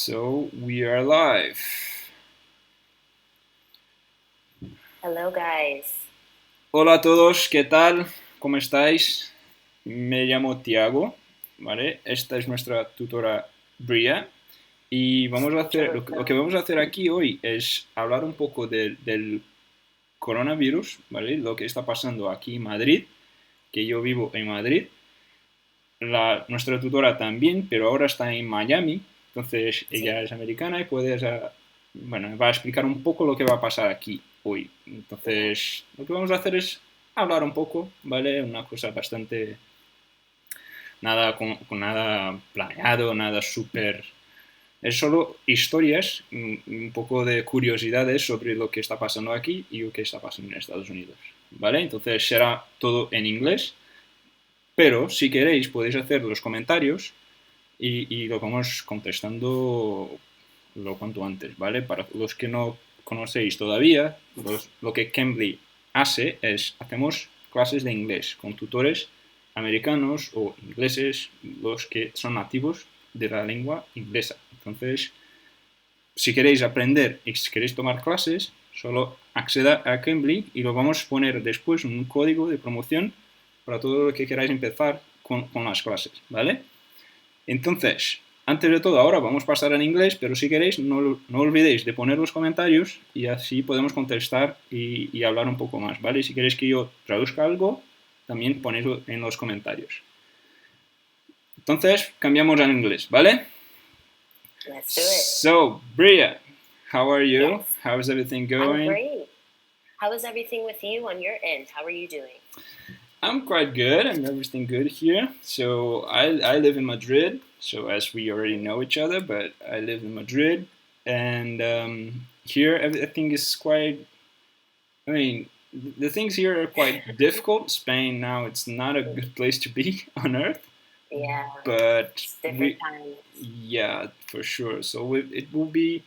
So we are live. Hello, guys. Hola a todos, ¿qué tal? ¿Cómo estáis? Me llamo Tiago, ¿vale? Esta es nuestra tutora Bria y vamos a Mucho hacer, lo que gusto. vamos a hacer aquí hoy es hablar un poco del coronavirus, ¿vale? Lo que está pasando aquí en Madrid, que yo vivo en Madrid. Nuestra tutora también, pero ahora está en Miami, entonces ella Sí. es americana y bueno, va a explicar un poco lo que va a pasar aquí hoy. Ujú. Entonces, lo que vamos a hacer es hablar un poco, ¿vale? Una cosa bastante, nada con nada planeado, nada súper. Es solo historias, un poco de curiosidades sobre lo que está pasando aquí y lo que está pasando en Estados Unidos, ¿vale? Entonces será todo en inglés, pero si queréis podéis hacer los comentarios y lo vamos contestando lo cuanto antes, ¿vale? Para los que no conocéis todavía, lo que Cambly hace es, hacemos clases de inglés con tutores americanos o ingleses, los que son nativos de la lengua inglesa. Entonces, si queréis aprender y si queréis tomar clases, solo acceda a Cambly y lo vamos a poner después en un código de promoción para todo lo que queráis empezar con las clases, ¿vale? Entonces, antes de todo, ahora vamos a pasar en inglés, pero si queréis, no olvidéis de poner los comentarios y así podemos contestar y hablar un poco más, ¿vale? Si queréis que yo traduzca algo, también ponedlo en los comentarios. Entonces, cambiamos al inglés, ¿vale? Let's do it. So, Bria, how are you? Yes, How's everything I'm going? great. How is everything with you on your end? How are you doing? I'm quite good. I'm everything good here. So I live in Madrid. So as we already know each other, but I live in Madrid, and here everything is quite. I mean, the things here are quite difficult. Spain now it's not a good place to be on earth, Yeah, but it's different we times. yeah for sure. So it will be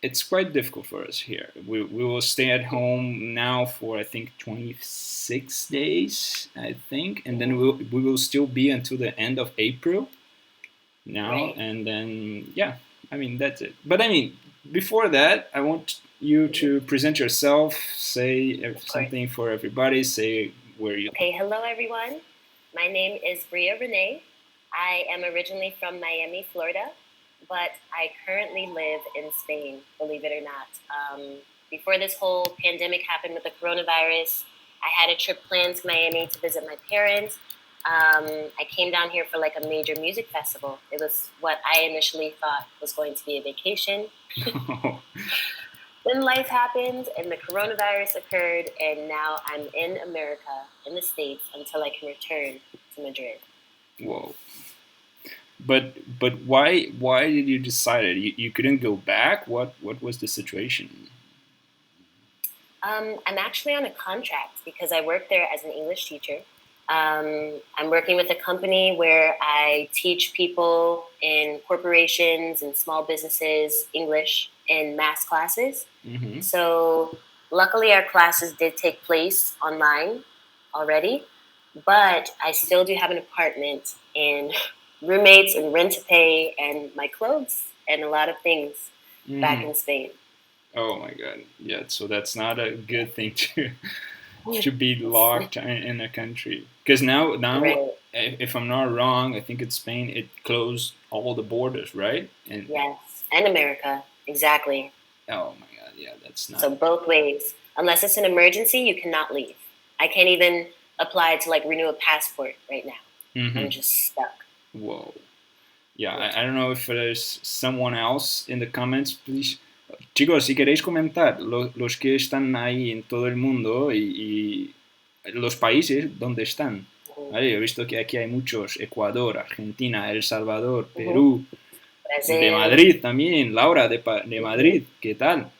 it's quite difficult for us here. We will stay at home now for I think 26 days, I think, and then Hmm. we will still be until the end of April now, Right. and then yeah, I mean that's it. But I mean, before that, I want you Hmm. to present yourself, say Of course. something for everybody, say where you. Okay, hello, everyone. My name is Bria Rene. I am originally from Miami, Florida, but I currently live in Spain, believe it or not. Before this whole pandemic happened with the coronavirus, I had a trip planned to Miami to visit my parents. I came down here for like a major music festival. It was what I initially thought was going to be a vacation. Then life happened and the coronavirus occurred, and now I'm in America, in the States, until I can return to Madrid. Whoa. But why did you decide it? You couldn't go back. What was the situation? I'm actually on a contract because I work there as an English teacher. I'm working with a company where I teach people in corporations and small businesses English in mass classes. Mm-hmm. So, luckily, our classes did take place online already, but I still do have an apartment and roommates and rent to pay and my clothes and a lot of things back Mm-hmm. in Spain. Oh my god. Yeah, so that's not a good thing to be locked in a country. Because now Right. if I'm not wrong, I think in Spain it closed all the borders, right? And Yes. And America. Exactly. oh my god, yeah, that's not. So both ways. Unless it's an emergency, you cannot leave. I can't even apply to like renew a passport right now. I'm Mm-hmm. just stuck. Whoa. Yeah, Yeah. I don't know if there's someone else in the comments, please. Chicos, si queréis comentar, los que están ahí en todo el mundo y los países donde están. Mhm. ¿Vale? He visto que aquí hay muchos, Ecuador, Argentina, El Salvador, Mhm. Perú, de Brazil. Madrid también, Laura de Mhm. Madrid, ¿qué tal?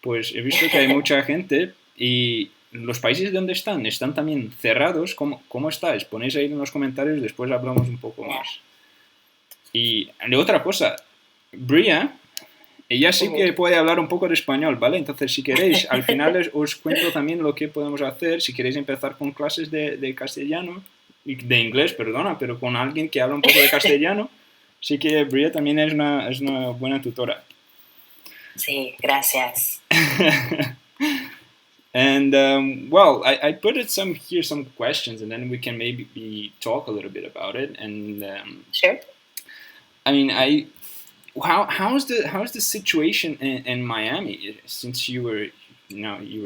Pues he visto que hay mucha gente y los países donde están también cerrados. ¿Cómo estáis? Ponéis ahí en los comentarios, después hablamos un poco Yeah. más. Y de otra cosa, Bria, ella sí Mhm. que puede hablar un poco de español, ¿vale? Entonces, si queréis, al final os cuento también lo que podemos hacer. Si queréis empezar con clases de castellano, de inglés, perdona, pero con alguien que habla un poco de castellano. Sí que Bria también es una buena tutora. Sí, gracias. And well, I put it some questions, and then we can maybe talk a little bit about it. And Sure. I mean, how's the situation in Miami since you were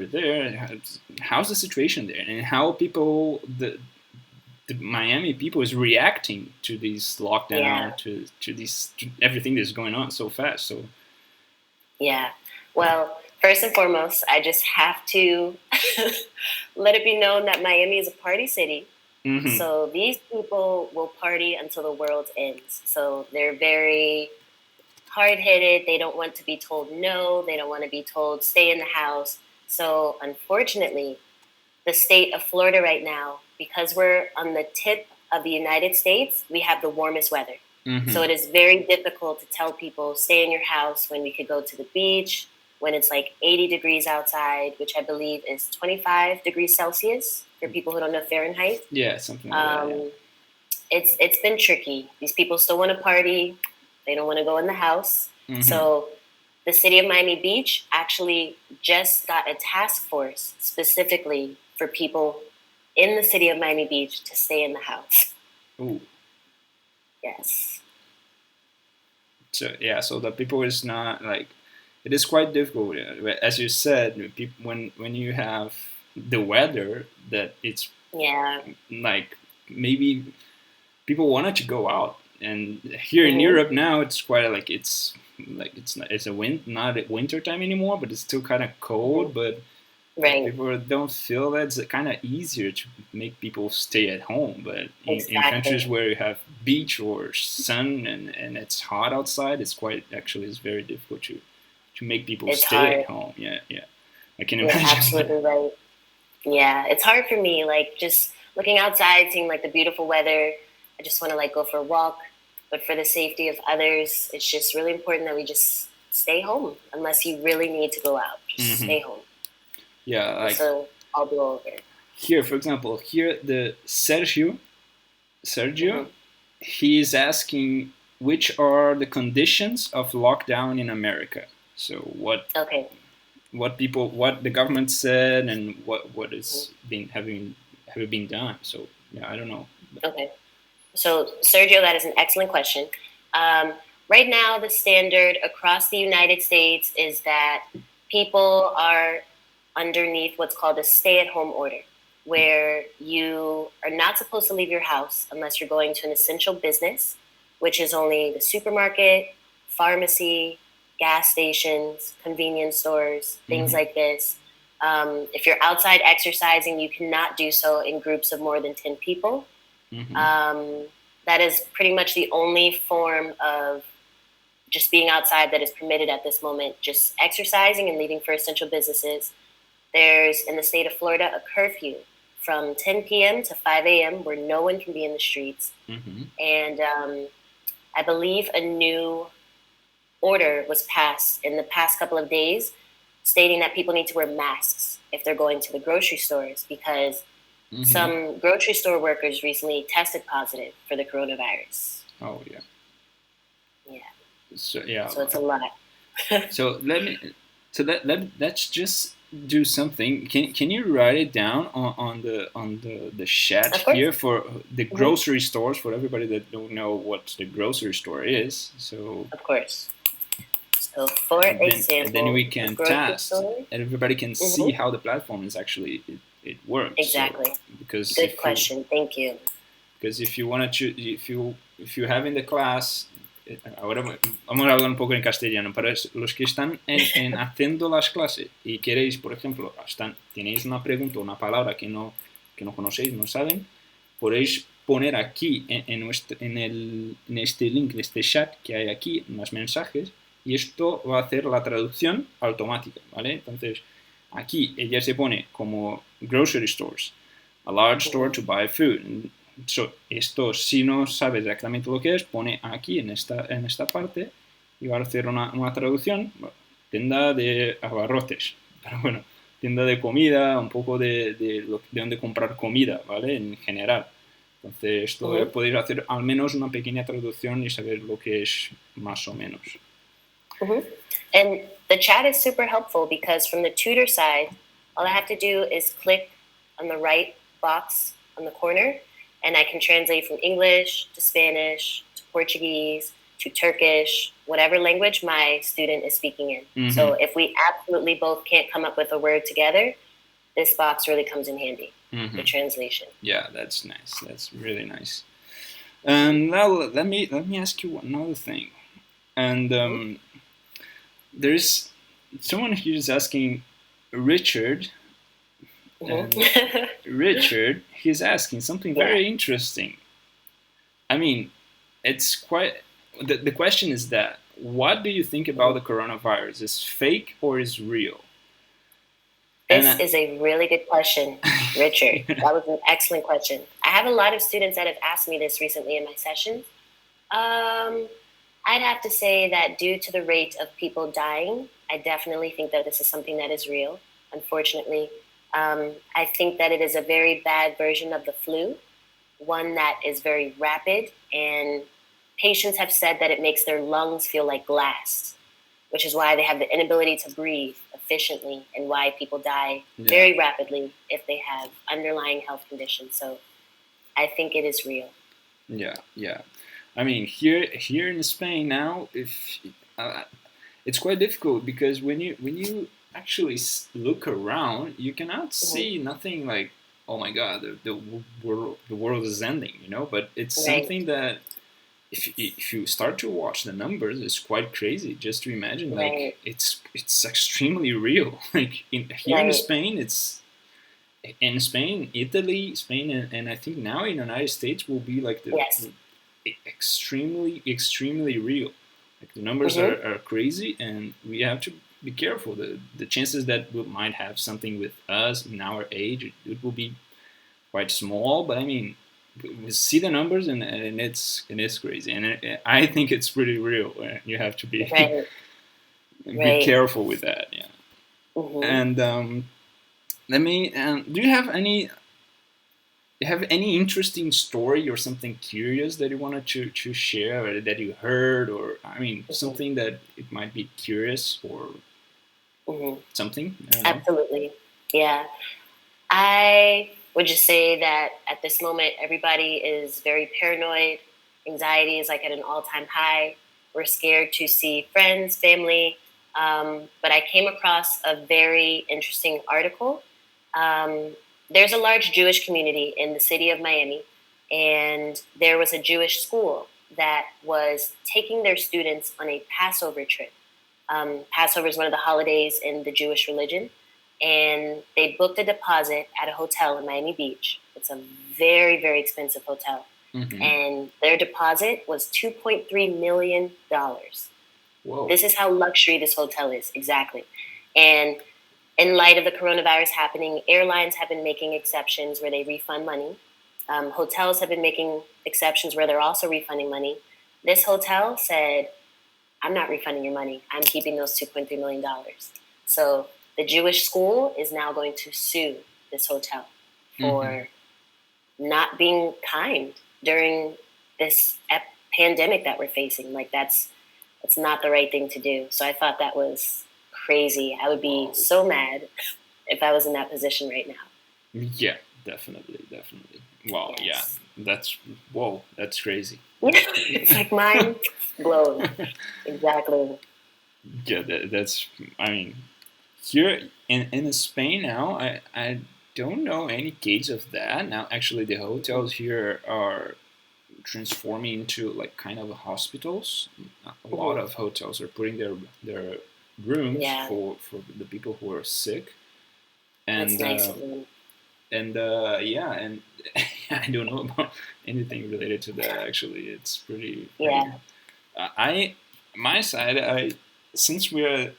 there? How's the situation there, and how the Miami people is reacting to this lockdown, to everything that's going on so fast? So yeah, well, first and foremost, I just have to let it be known that Miami is a party city. Mm-hmm. So these people will party until the world ends. So they're very hard-headed. They don't want to be told no. They don't want to be told stay in the house. So unfortunately, the state of Florida right now, because we're on the tip of the United States, we have the warmest weather. Mm-hmm. So it is very difficult to tell people stay in your house when we could go to the beach, when it's like 80 degrees outside, which I believe is 25 degrees Celsius for people who don't know Fahrenheit. Yeah, something like that. Yeah. It's been tricky. These people still want to party. They don't want to go in the house. Mm-hmm. So the city of Miami Beach actually just got a task force specifically for people in the city of Miami Beach to stay in the house. Ooh. Yes. So yeah, so the people is not like, it is quite difficult, as you said. When you have the weather that it's like maybe people wanted to go out, and here in Europe now it's quite like it's not a winter time anymore, but it's still kind of cold. But right. People don't feel that it's kind of easier to make people stay at home. But in countries where you have beach or sun and it's hot outside, it's very difficult to make people stay at home. Yeah. I can imagine. You're absolutely right. Yeah, it's hard for me. Like just looking outside, seeing like the beautiful weather, I just want to like go for a walk. But for the safety of others, it's just really important that we just stay home. Unless you really need to go out, just stay home. Yeah, like so I'll go over. Here, for example, the Sergio, he is asking which are the conditions of lockdown in America. So what the government said and what is having been done. So yeah, I don't know. Okay. So Sergio, that is an excellent question. Right now, the standard across the United States is that people are underneath what's called a stay-at-home order, where you are not supposed to leave your house unless you're going to an essential business, which is only the supermarket, pharmacy, gas stations, convenience stores, things like this. If you're outside exercising, you cannot do so in groups of more than 10 people. That is pretty much the only form of just being outside that is permitted at this moment, just exercising and leaving for essential businesses. There's, in the state of Florida, a curfew from 10 p.m. to 5 a.m. where no one can be in the streets. And I believe a new order was passed in the past couple of days stating that people need to wear masks if they're going to the grocery stores because some grocery store workers recently tested positive for the coronavirus. Oh, yeah. Yeah. So it's a lot. So let's just do something. Can you write it down on the chat here for the grocery stores, for everybody that don't know what the grocery store is? So of course. So for example, then we can test and everybody can see how the platform is actually it works. Exactly. So, because good question. Thank you. Because if you want to if you have in the class, ahora vamos a hablar un poco en castellano. Para los que están haciendo las clases y queréis, por ejemplo, tenéis una pregunta o una palabra que no conocéis, no saben, podéis poner aquí en este link, en este chat que hay aquí, unos mensajes, y esto va a hacer la traducción automática, ¿vale? Entonces, aquí ella se pone como grocery stores, a large store to buy food. So, esto, si no sabes exactamente lo que es, pone aquí en esta parte y va a hacer una traducción. Tienda de abarrotes, pero bueno, tienda de comida, un poco de dónde comprar comida, ¿vale? En general. Entonces, podéis hacer al menos una pequeña traducción y saber lo que es más o menos. And the chat is super helpful because from the tutor side, all I have to do is click on the right box on the corner, and I can translate from English to Spanish to Portuguese to Turkish, whatever language my student is speaking in. So if we absolutely both can't come up with a word together, this box really comes in handy, the translation. Yeah, that's nice. That's really nice. And now let me ask you another thing. And there's someone here is asking Richard. Richard, he's asking something very interesting. I mean, it's quite. The question is that what do you think about the coronavirus? Is fake or is real? This is a really good question, Richard. That was an excellent question. I have a lot of students that have asked me this recently in my sessions. I'd have to say that due to the rate of people dying, I definitely think that this is something that is real, unfortunately. I think that it is a very bad version of the flu, one that is very rapid, and patients have said that it makes their lungs feel like glass, which is why they have the inability to breathe efficiently and why people die very rapidly if they have underlying health conditions. So I think it is real. Yeah. I mean, here in Spain now, if it's quite difficult because when you actually look around, you cannot see nothing like, oh my God, the world is ending, you know. But it's something that if you start to watch the numbers, it's quite crazy. Just to imagine, like it's extremely real. Like here in Spain, it's in Spain, Italy, Spain, and I think now in the United States will be like the extremely real. Like the numbers are crazy, and we have to be careful. The chances that we might have something with us in our age, it will be quite small. But I mean, we see the numbers, and it's crazy, and I think it's pretty real. You have to be be careful with that. Yeah. And let me. Do you have any interesting story or something curious that you wanted to share, or that you heard, or I mean something that it might be curious or something? Absolutely, yeah. I would just say that at this moment, everybody is very paranoid. Anxiety is like at an all-time high. We're scared to see friends, family. But I came across a very interesting article. There's a large Jewish community in the city of Miami, and there was a Jewish school that was taking their students on a Passover trip. Passover is one of the holidays in the Jewish religion, and they booked a deposit at a hotel in Miami Beach. It's a very, very expensive hotel, and their deposit was $2.3 million. Whoa. This is how luxury this hotel is, exactly. And in light of the coronavirus happening, airlines have been making exceptions where they refund money. Hotels have been making exceptions where they're also refunding money. This hotel said, I'm not refunding your money. I'm keeping those $2.3 million. So the Jewish school is now going to sue this hotel for not being kind during this pandemic that we're facing. Like that's not the right thing to do. So I thought that was crazy. I would be so mad if I was in that position right now. Yeah, definitely. Wow, yes. Yeah, that's crazy. It's like mind blown. Exactly. Yeah, that's. I mean, here in Spain now, I don't know any case of that. Now, actually, the hotels here are transforming into like kind of hospitals. A lot of hotels are putting their rooms for the people who are sick, and that's nice of them. And and I don't know about anything related to that. Actually, it's pretty. My side, since we're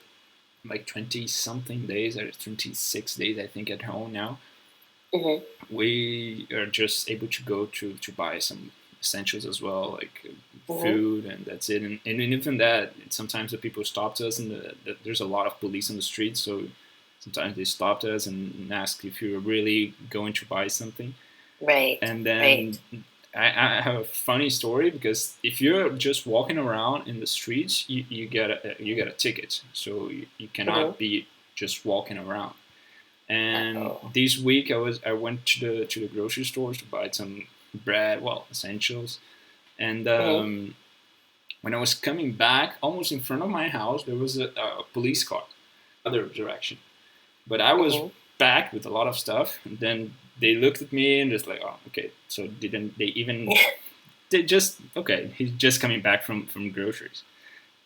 like 20 something days or 26 days, I think, at home now, we are just able to go to buy some essentials as well, like food, and that's it. And even that, sometimes the people stopped us, and there's a lot of police on the streets, so sometimes they stopped us and asked if you were really going to buy something. Right. And then I have a funny story, because if you're just walking around in the streets, you get a ticket. So you cannot be just walking around. And this week I went to the grocery stores to buy some bread, well, essentials. And when I was coming back, almost in front of my house, there was a police car, other direction. But I was back with a lot of stuff, and then they looked at me and just like, oh, okay. So didn't they even? They just okay. He's just coming back from groceries,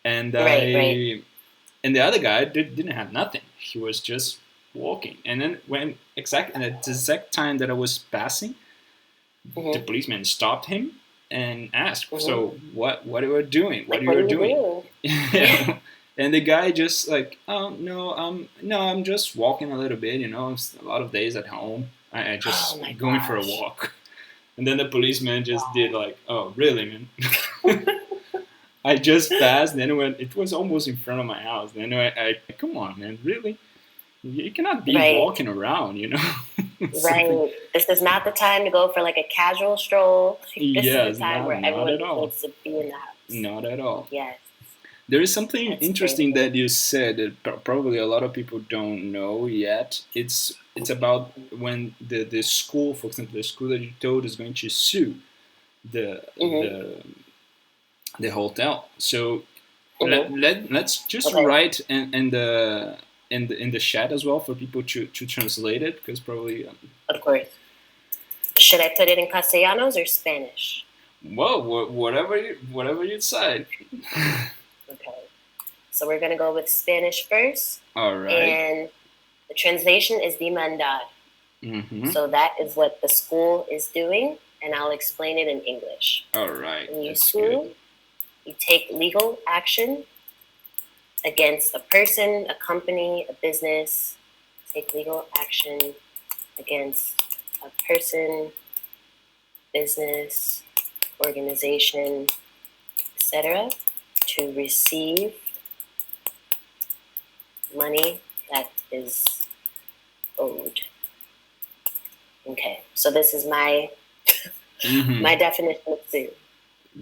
and Right. and the other guy didn't have nothing. He was just walking, and then at the exact time that I was passing, the policeman stopped him and asked, "So what are you doing? What are you doing?" Yeah. And the guy just like, "Oh no, I'm just walking a little bit. You know, it's a lot of days at home. I just going for a walk." And then the policeman just did like, "Oh really, man?" I just passed. Then when it was almost in front of my house, then I come on, man, really? You cannot be walking around, you know. Right. This is not the time to go for like a casual stroll. This is the time where everyone needs to be in the house. Not at all. Yes. There is something interesting that you said that probably a lot of people don't know yet. It's about when the school, for example, the school that you told is going to sue the hotel. So let's just write in the chat as well for people to translate it, because probably of course. Should I put it in Castellanos or Spanish? Well, whatever you decide. Okay. So we're gonna go with Spanish first. All right. And the translation is demandar. So that is what the school is doing, and I'll explain it in English. All right. When you sue, you take legal action against a person, a company, a business. Take legal action against a person, business, organization, etc., to receive money that is owed. Okay, so this is my my definition of sue.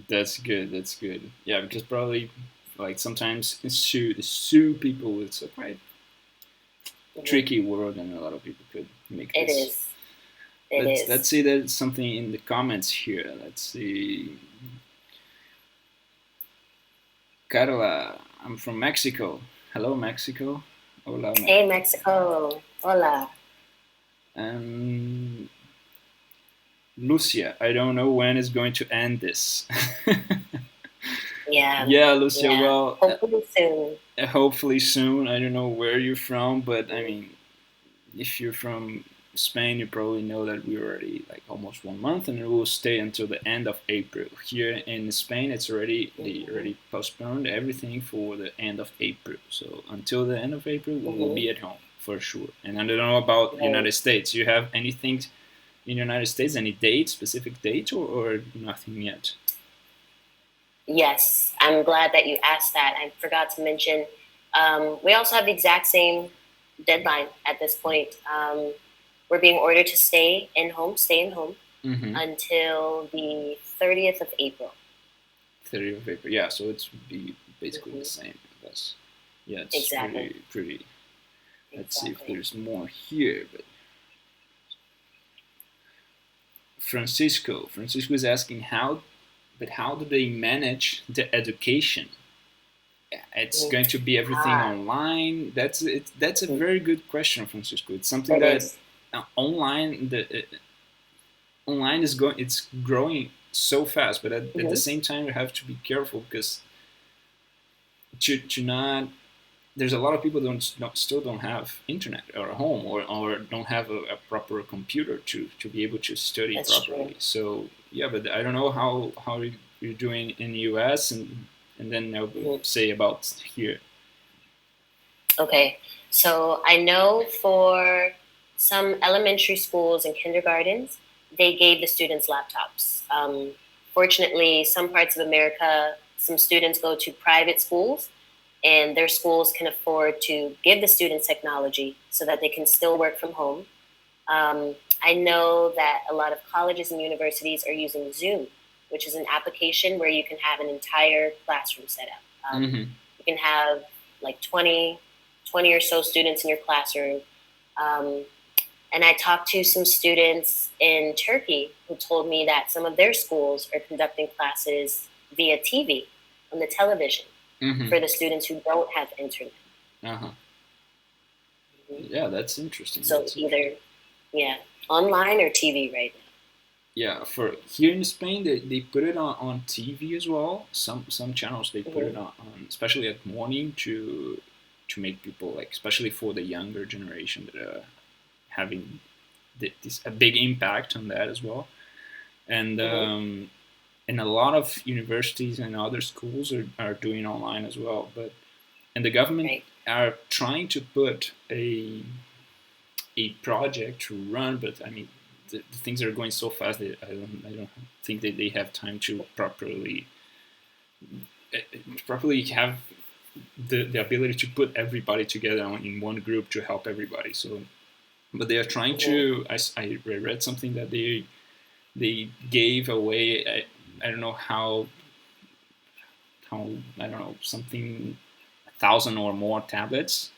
That's good. Yeah, because probably like sometimes sue people, it's a quite tricky word, and a lot of people could make this. It is. Let's see, there's something in the comments here. Let's see. Carla, I'm from Mexico. Hello, Mexico. Hola. Hey, Mexico. Hola. Lucia, I don't know when it's going to end this. Yeah, Lucia. Yeah. Well, hopefully soon. Hopefully soon. I don't know where you're from, but I mean, if you're from Spain, you probably know that we're already like almost 1 month, and it will stay until the end of April. Here in Spain, it's already they already postponed everything for the end of April. So until the end of April, we will be at home for sure. And I don't know about the United States. You have anything in the United States? Any date, specific date, or nothing yet? Yes, I'm glad that you asked that. I forgot to mention, we also have the exact same deadline at this point. We're being ordered to stay in home until the 30th of April. 30th of April, yeah, so it's be basically the same, I guess. Yeah, it's pretty. Let's see if there's more here. But Francisco is asking how do they manage the education? It's going to be everything online. That's a very good question, Francisco. It's something that online is growing so fast, but at the same time you have to be careful, because to not, there's a lot of people still don't have internet or a home, or don't have a proper computer to be able to study properly. So yeah, but I don't know how you're doing in the US, and then I'll say about here. Okay, so I know for some elementary schools and kindergartens, they gave the students laptops. Fortunately, some parts of America, some students go to private schools, and their schools can afford to give the students technology so that they can still work from home. I know that a lot of colleges and universities are using Zoom, which is an application where you can have an entire classroom set up. You can have like 20 or so students in your classroom. And I talked to some students in Turkey who told me that some of their schools are conducting classes via TV, on the television, for the students who don't have internet. Yeah, that's interesting. So that's either, online or TV right now. Yeah, for here in Spain, they put it on TV as well. Some channels they put it on, especially at morning to make people, like, especially for the younger generation that are having a big impact on that as well. And and a lot of universities and other schools are doing online as well. And the government are trying to put a project to run, but I mean, the things are going so fast that I don't think that they have time to properly have the ability to put everybody together in one group to help everybody. So, but they are trying to. I read something that they gave away. I don't know how I don't know, something 1,000 or more tablets,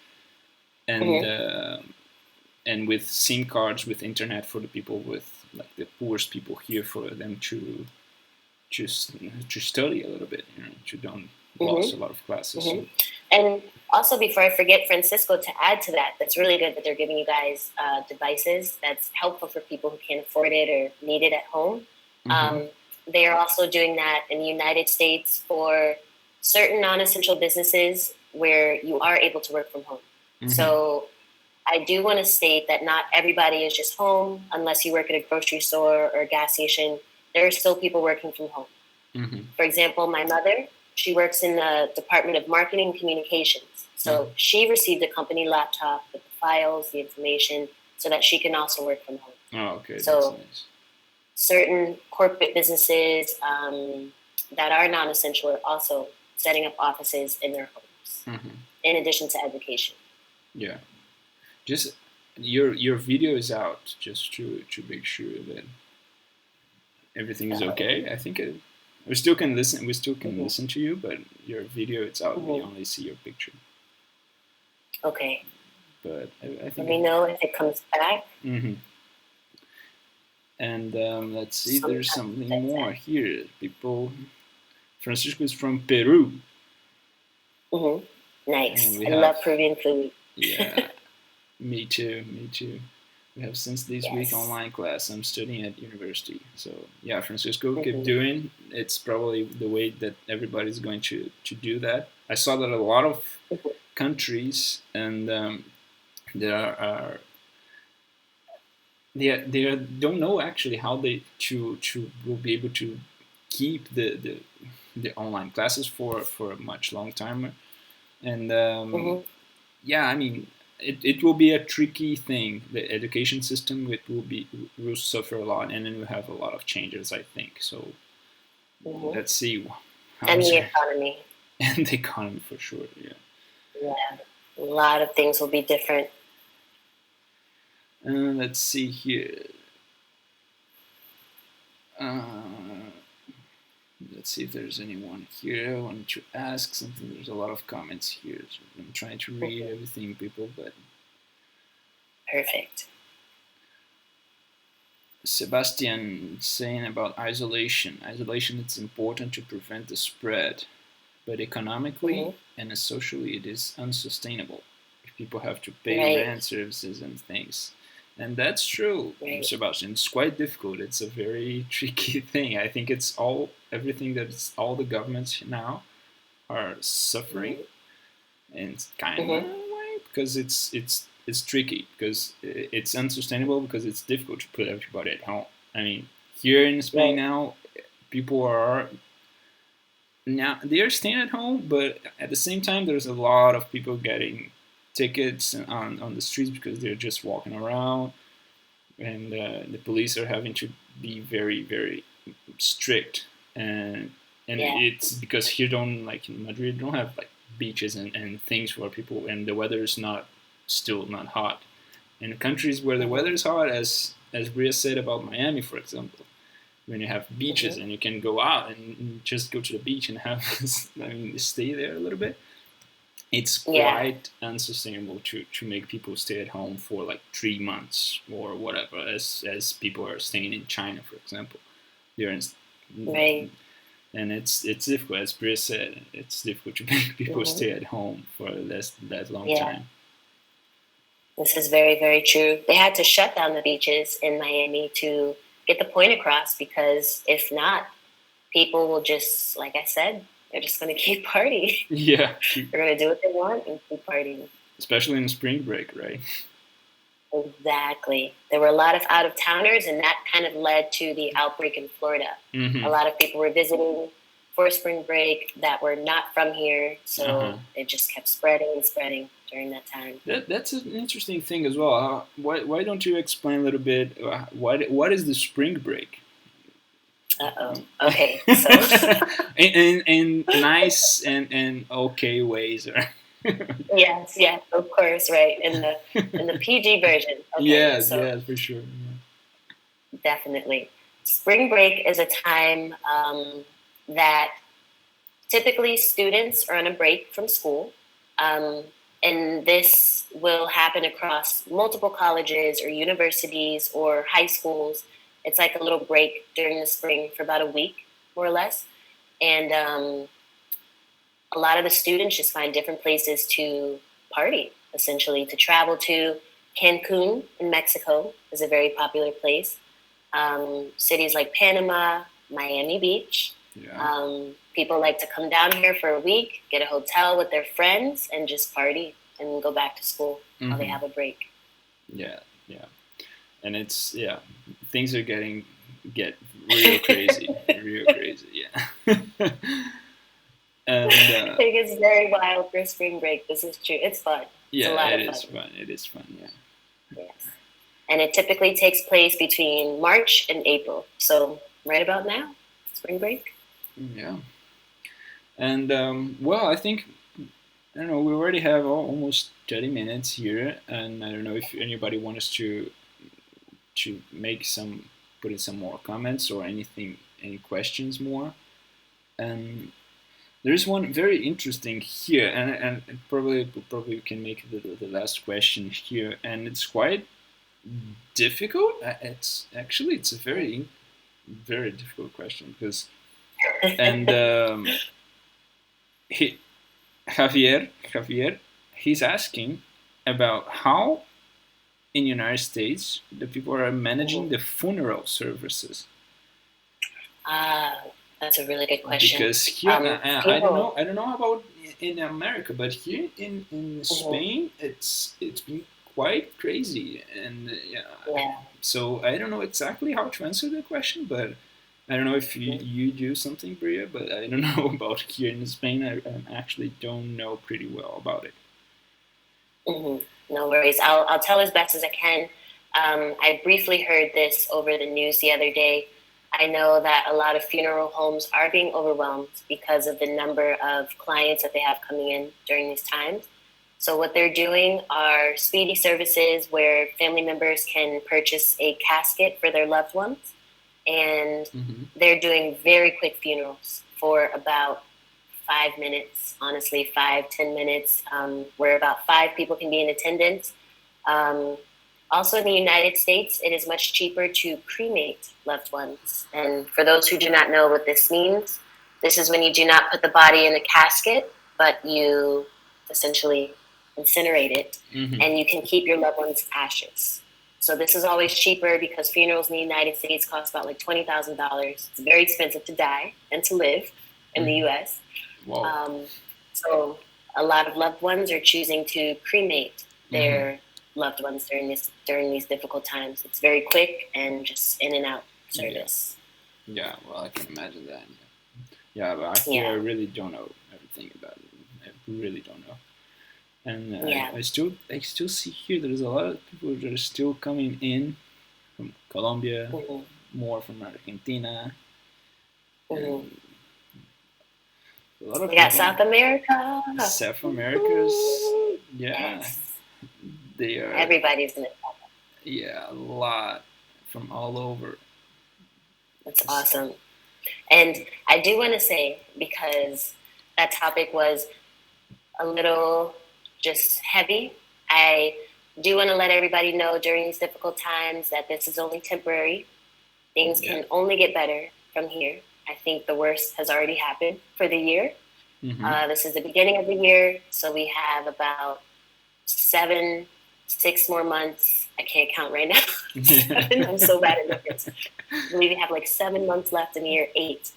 and and with SIM cards with internet for the people with, like, the poorest people here, for them to study a little bit, to don't lose a lot of classes. So. And also, before I forget, Francisco, to add to that, that's really good that they're giving you guys devices that's helpful for people who can't afford it or need it at home. They are also doing that in the United States for certain non-essential businesses where you are able to work from home. So I do want to state that not everybody is just home unless you work at a grocery store or a gas station. There are still people working from home. For example, my mother, she works in the Department of Marketing and Communications. So she received a company laptop with the files, the information, so that she can also work from home. Oh, okay. So that's nice. Certain corporate businesses that are non-essential are also setting up offices in their homes, in addition to education. Yeah. Just your video is out, just to make sure that everything is okay. I think we still can listen. We still can listen to you, but your video is out. We only see your picture. Okay. But I think. Let me know if it comes back. And let's see. There's something more here. People. Francisco is from Peru. Nice. I love Peruvian food. Yeah. Me too. We have since this week online class. I'm studying at university. So yeah, Francisco, keep doing. It's probably the way that everybody's going to do that. I saw that a lot of countries, and they don't know actually how they will be able to keep the online classes for a much long time. And yeah, I mean, it will be a tricky thing. The education system will suffer a lot, and then we'll have a lot of changes, I think. So let's see. And the economy. And the economy, for sure. Yeah. A lot of things will be different. Let's see here. Let's see if there's anyone here. I wanted to ask something. There's a lot of comments here. So I'm trying to read everything, people, but... Perfect. Sebastian saying about isolation. Isolation, it's important to prevent the spread, but economically and socially it is unsustainable. People have to pay rent, services, and things. And that's true, Sebastian. It's quite difficult. It's a very tricky thing. I think it's everything that all the governments now are suffering, and it's kind of because it's tricky, because it's unsustainable, because it's difficult to put everybody at home. I mean, here in Spain now, people are staying at home, but at the same time, there's a lot of people getting tickets on the streets because they're just walking around, and the police are having to be very, very strict, and it's because here like in Madrid, don't have like beaches and things for people, and the weather is still not hot. In countries where the weather is hot, as as Bria said about Miami, for example, when you have beaches and you can go out and just go to the beach and have, stay there a little bit. It's quite unsustainable to make people stay at home for like 3 months or whatever, as people are staying in China, for example. They're in, right. And it's difficult, as Bria said. It's difficult to make people stay at home for that long time. This is very, very true. They had to shut down the beaches in Miami to get the point across, because if not, people will just, like I said, they're just going to keep partying. Yeah. They're going to do what they want and keep partying. Especially in spring break, right? Exactly. There were a lot of out-of-towners, and that kind of led to the outbreak in Florida. A lot of people were visiting for spring break that were not from here, so it just kept spreading and spreading during that time. That's an interesting thing as well. Why don't you explain a little bit what is the spring break? Okay. So in nice and okay ways, right? Yes, of course, right. In the PG version. Okay, yes, for sure. Yeah. Definitely. Spring break is a time that typically students are on a break from school. And this will happen across multiple colleges or universities or high schools. It's like a little break during the spring for about a week, more or less. And a lot of the students just find different places to party, essentially, to travel to. Cancun in Mexico is a very popular place. Cities like Panama, Miami Beach. Yeah. People like to come down here for a week, get a hotel with their friends, and just party and go back to school while they have a break. Yeah. And it's, things are get real crazy, real crazy, yeah. And, I think it's very wild for spring break. This is true. It's fun. Yeah, it is fun, yeah. Yes. And it typically takes place between March and April. So right about now, spring break. Yeah. And, I think, I don't know, we already have almost 30 minutes here, and I don't know if anybody wants to put in some more comments or anything, any questions more. And there's one very interesting here, and probably we can make the last question here, and it's quite difficult. It's a very, very difficult question, because Javier, he's asking about how in the United States the people are managing the funeral services. That's a really good question. Because here, I don't know about in America, but here in Spain, it's been quite crazy, and so I don't know exactly how to answer the question, but I don't know if you do something, Bria, but I don't know about here in Spain. I actually don't know pretty well about it. No worries. I'll tell as best as I can. I briefly heard this over the news the other day. I know that a lot of funeral homes are being overwhelmed because of the number of clients that they have coming in during these times. So what they're doing are speedy services where family members can purchase a casket for their loved ones. And they're doing very quick funerals for about 5 minutes, honestly, 5-10 minutes, where about 5 people can be in attendance. Also in the United States, it is much cheaper to cremate loved ones. And for those who do not know what this means, this is when you do not put the body in a casket, but you essentially incinerate it, and you can keep your loved one's ashes. So this is always cheaper because funerals in the United States cost about like $20,000. It's very expensive to die and to live in the U.S. Wow. So a lot of loved ones are choosing to cremate their loved ones during these difficult times. It's very quick and just in and out service. Yeah, well, I can imagine that. Yeah, but I really don't know everything about it. I really don't know. And I still see here there's a lot of people that are still coming in from Colombia, more from Argentina. A lot of we got South America. South America's, yes. They are. Everybody's in it. Yeah, a lot from all over. That's awesome. And I do want to say, because that topic was a little just heavy, I do want to let everybody know during these difficult times that this is only temporary. Things can only get better from here. I think the worst has already happened for the year. This is the beginning of the year, so we have about 6 more months. I can't count right now. I'm so bad at numbers. I believe we have like 7 months left in the year 8.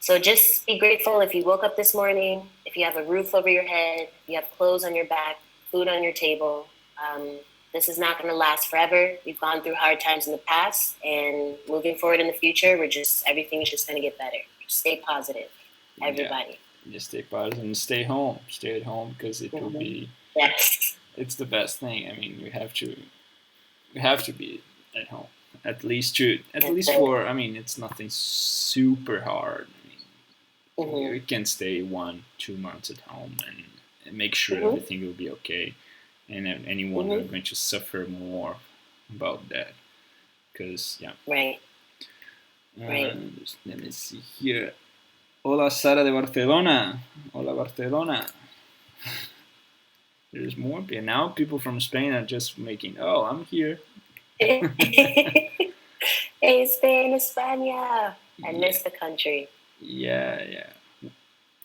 So just be grateful if you woke up this morning, if you have a roof over your head, if you have clothes on your back, food on your table. This is not going to last forever. We've gone through hard times in the past, and moving forward in the future, everything's just going to get better. Just stay positive, everybody. Yeah. Just stay positive and stay home. Stay at home, because it will be. Yes. It's the best thing. I mean, we have to be at home at least for. I mean, it's nothing super hard. I mean, we can stay 1-2 months at home and make sure everything will be okay. And anyone is going to suffer more about that, because right. Let me see here. Hola, Sara de Barcelona. Hola, Barcelona. There's more. Yeah, now people from Spain are just making. Oh, I'm here. Hey, Spain, España. I miss the country. Yeah.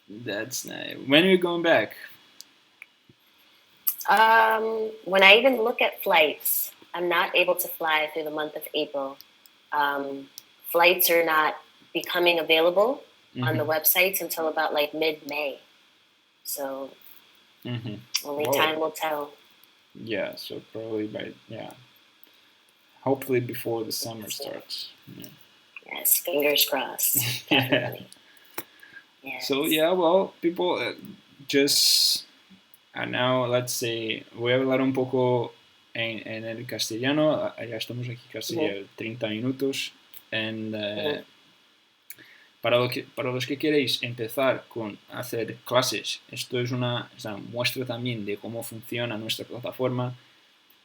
That's nice. When are you going back? When I even look at flights, I'm not able to fly through the month of April. Flights are not becoming available on the websites until about like mid-May. So only time will tell. Yeah, so probably hopefully before the summer starts. Yeah. Yes, fingers crossed. Definitely. Yes. So well, people just... now, let's say, voy a hablar un poco en el castellano. Ya estamos aquí casi 30 minutos. Para los que queréis empezar con hacer clases, esto es una muestra también de cómo funciona nuestra plataforma.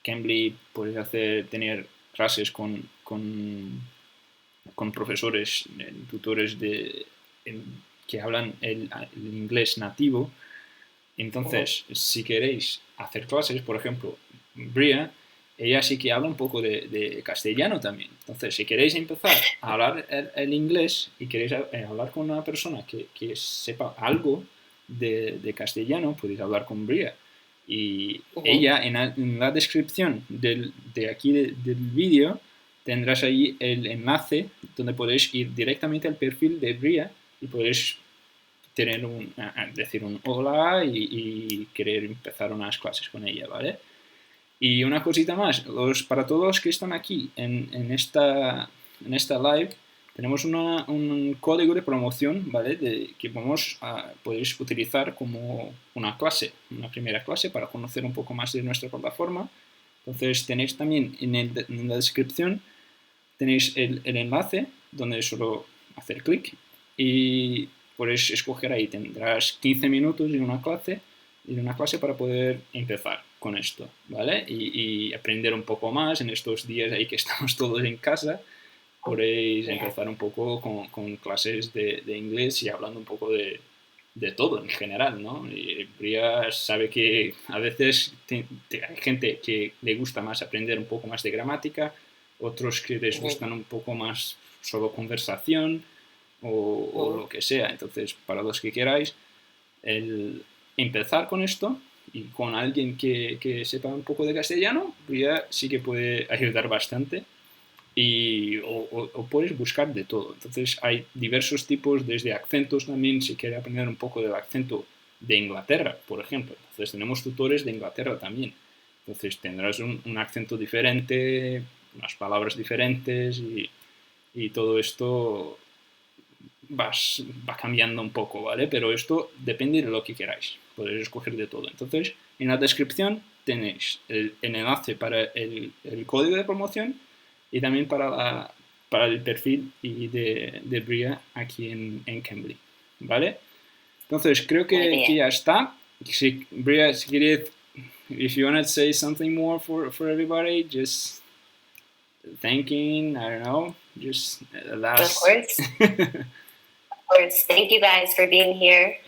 Cambly, puedes tener clases con profesores, tutores que hablan el inglés nativo. Entonces, si queréis hacer clases, por ejemplo, Bria, ella sí que habla un poco de castellano también. Entonces, si queréis empezar a hablar el inglés y queréis hablar con una persona que sepa algo de castellano, podéis hablar con Bria. Y ella, en la descripción de aquí del vídeo, tendrás ahí el enlace donde podéis ir directamente al perfil de Bria y podéis decir un hola y querer empezar unas clases con ella, ¿vale? Y una cosita más, para todos los que están aquí en esta live, tenemos un código de promoción, ¿vale? Que podéis utilizar como una primera clase para conocer un poco más de nuestra plataforma. Entonces tenéis también en la descripción, tenéis el enlace donde solo hacer clic y podéis escoger ahí, tendrás 15 minutos en una clase para poder empezar con esto, ¿vale? Y aprender un poco más en estos días ahí que estamos todos en casa. Podéis empezar un poco con clases de inglés y hablando un poco de todo en general, ¿no? Y Bria sabe que a veces hay gente que le gusta más aprender un poco más de gramática, otros que les gustan un poco más solo conversación, o lo que sea. Entonces, para los que queráis empezar con esto y con alguien que sepa un poco de castellano, ya sí que puede ayudar bastante o puedes buscar de todo. Entonces hay diversos tipos, desde acentos también, si quieres aprender un poco del acento de Inglaterra, por ejemplo. Entonces tenemos tutores de Inglaterra también. Entonces tendrás un acento diferente, unas palabras diferentes y todo esto va cambiando un poco, ¿vale? Pero esto depende de lo que queráis. Podéis escoger de todo. Entonces, en la descripción tenéis el enlace para el código de promoción y también para el perfil de Bria aquí en Cambly, ¿vale? Entonces, creo que ya está. Bria, si quieres, if you want to say something more for everybody, just thanking, I don't know, just last. Of course. Of course. Thank you guys for being here.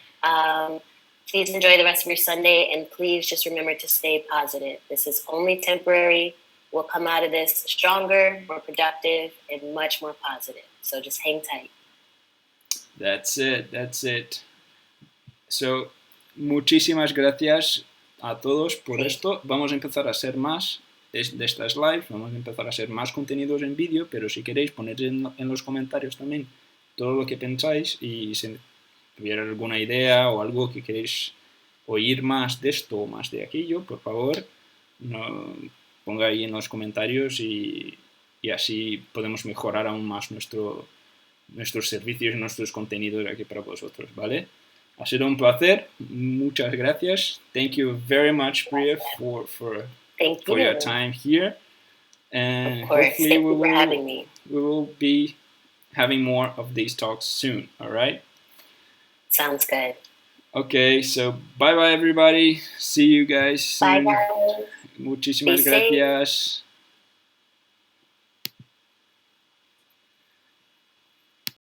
Please enjoy the rest of your Sunday, and please just remember to stay positive. This is only temporary. We'll come out of this stronger, more productive, and much more positive. So just hang tight. That's it. So, muchísimas gracias a todos por esto. Vamos a empezar a hacer más de estas live, vamos a empezar a hacer más contenidos en vídeo, pero si queréis poned en los comentarios también todo lo que pensáis, y si tuviera alguna idea o algo que queréis oír más de esto o más de aquello, por favor, ponga ahí en los comentarios, y así podemos mejorar aún más nuestros servicios y nuestros contenidos aquí para vosotros, ¿vale? Ha sido un placer. Muchas gracias. Thank you very much, Bria, for your time here. And of course. Hopefully Thank you for having me. We will be having more of these talks soon, all right? Sounds good. Okay, so bye-bye, everybody. See you guys soon. Bye, guys. Muchísimas gracias.